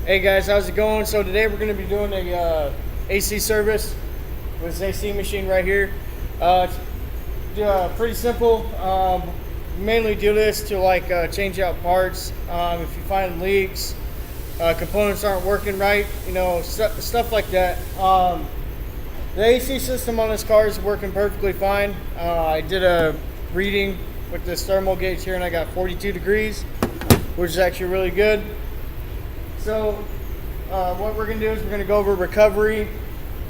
Hey guys, how's it going? So today we're going to be doing a AC service with this AC machine right here. It's pretty simple. Mainly do this to change out parts. If you find leaks, components aren't working right, stuff like that. The AC system on this car is working perfectly fine. I did a reading with this thermal gauge here and I got 42 degrees, which is actually really good. So what we're going to do is we're going to go over recovery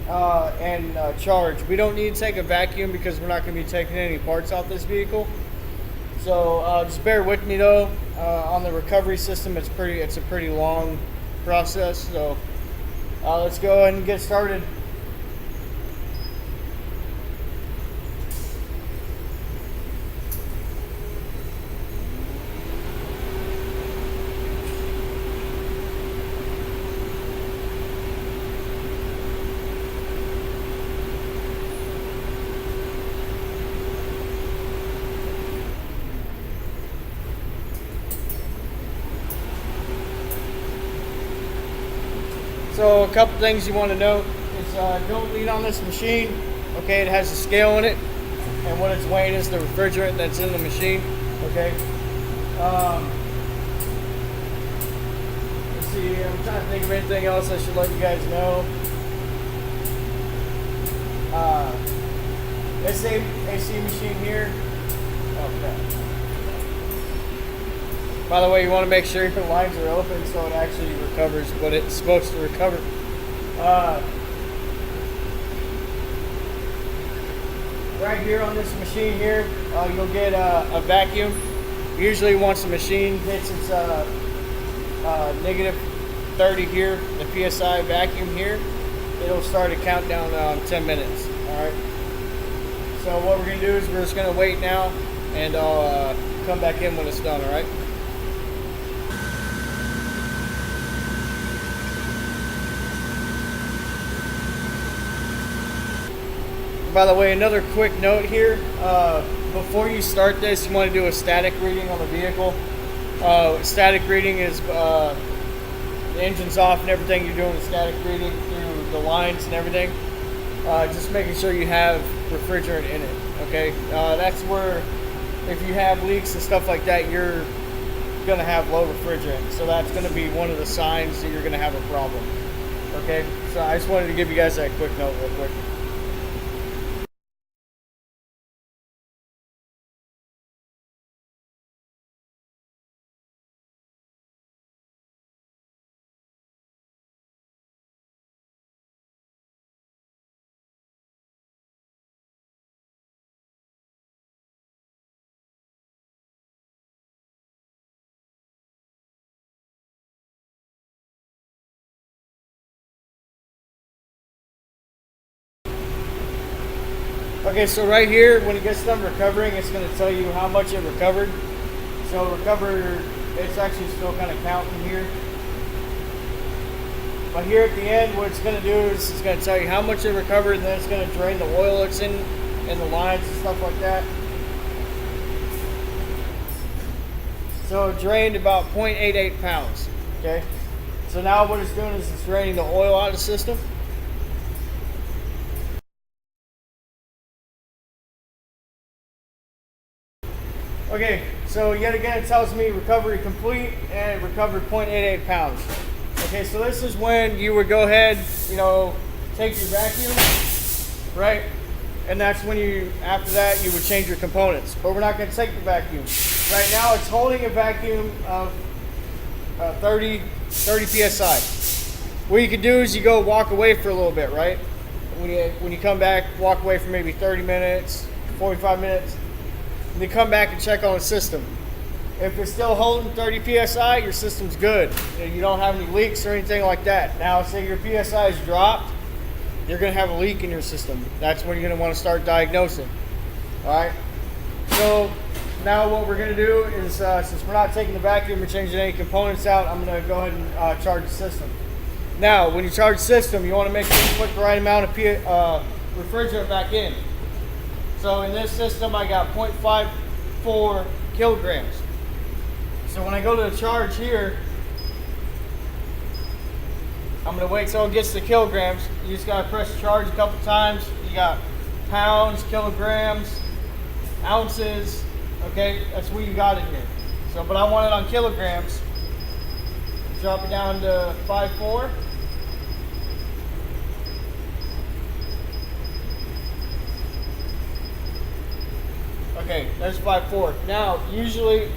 and charge. We don't need to take a vacuum because we're not going to be taking any parts off this vehicle. So just bear with me though. On the recovery system, it's a pretty long process. So let's go ahead and get started. So a couple things you want to note is don't lean on this machine. Okay, it has a scale in it, and what it's weighing is the refrigerant that's in the machine. Okay. Let's see. I'm trying to think of anything else I should let you guys know. This AC machine here. Okay. By the way, you want to make sure your lines are open so it actually recovers what it's supposed to recover. Right here on this machine here, you'll get a vacuum. Usually once the machine hits its negative 30 here, the PSI vacuum here, it'll start a countdown on 10 minutes. Alright. So what we're going to do is we're just going to wait now and I'll come back in when it's done, alright? By the way, another quick note here, before you start this, you want to do a static reading on the vehicle. Static reading is the engine's off and everything, you're doing a static reading through the lines and everything. Just making sure you have refrigerant in it, okay? That's where, if you have leaks and stuff like that, you're going to have low refrigerant. So that's going to be one of the signs that you're going to have a problem, okay? So I just wanted to give you guys that quick note real quick. Okay, so right here, when it gets done recovering, it's going to tell you how much it recovered. So it's actually still kind of counting here. But here at the end, what it's going to do is it's going to tell you how much it recovered, and then it's going to drain the oil that's in the lines and stuff like that. So it drained about 0.88 pounds. Okay. So now what it's doing is it's draining the oil out of the system. Okay, so yet again it tells me recovery complete and it recovered 0.88 pounds. Okay, so this is when you would go ahead, take your vacuum, right? And that's when after that, you would change your components. But we're not going to take the vacuum. Right now it's holding a vacuum of 30 PSI. What you can do is you go walk away for a little bit, right? When you come back, walk away for maybe 30 minutes, 45 minutes. And then come back and check on the system. If it's still holding 30 PSI, your system's good. You don't have any leaks or anything like that. Now, say your PSI is dropped, you're going to have a leak in your system. That's when you're going to want to start diagnosing. All right. So now what we're going to do is, since we're not taking the vacuum or changing any components out, I'm going to go ahead and charge the system. Now, when you charge the system, you want to make sure you put the right amount of refrigerant back in. So in this system, I got 0.54 kilograms. So when I go to the charge here, I'm gonna wait till it gets to kilograms. You just gotta press charge a couple times. You got pounds, kilograms, ounces. Okay, that's what you got in here. So, but I want it on kilograms. Drop it down to 5.4. Okay, there's 5.4. Now, usually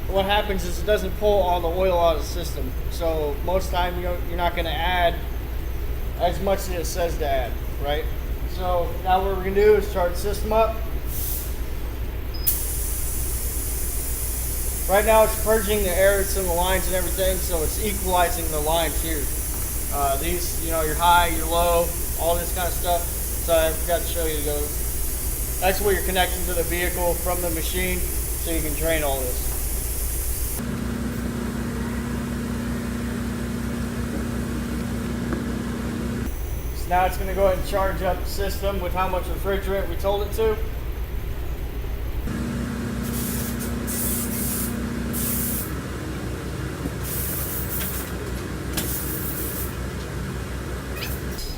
what happens is it doesn't pull all the oil out of the system. So most of the time you're not going to add as much as it says to add, right? So now what we're going to do is start the system up. Right now it's purging the air that's in the lines and everything, so it's equalizing the lines here. These, you know, your high, your low, all this kind of stuff. So I forgot to show you to go. That's where you're connecting to the vehicle from the machine, so you can drain all this. So now it's going to go ahead and charge up the system with how much refrigerant we told it to.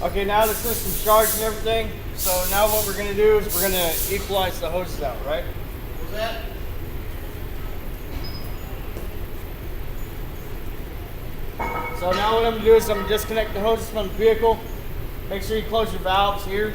Okay, now the system's charged and everything. So now what we're going to do is we're going to equalize the hoses out, right? What's that? So now what I'm going to do is I'm going to disconnect the hoses from the vehicle. Make sure you close your valves here.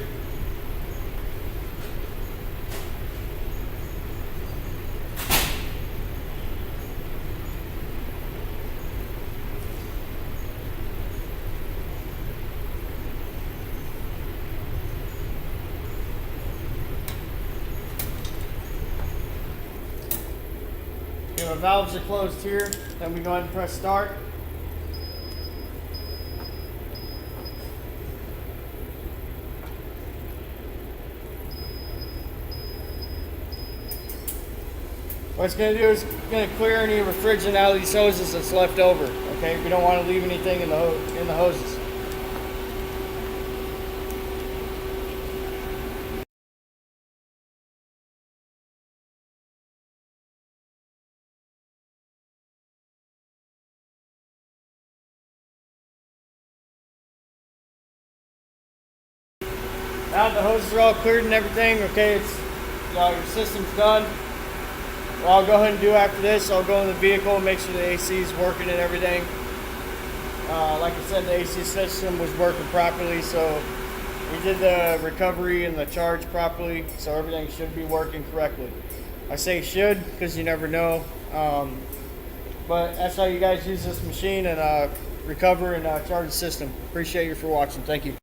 Okay, the valves are closed here. Then we go ahead and press start. What it's going to do is going to clear any refrigerant out of these hoses that's left over. Okay, we don't want to leave anything in the hoses. Now the hoses are all cleared and everything. Okay, it's your system's done. What I'll go ahead and do after this, I'll go in the vehicle and make sure the AC is working and everything. Like I said, the AC system was working properly, so we did the recovery and the charge properly, so everything should be working correctly. I say should because you never know, but that's how you guys use this machine and recover and charge the system. Appreciate you for watching. Thank you.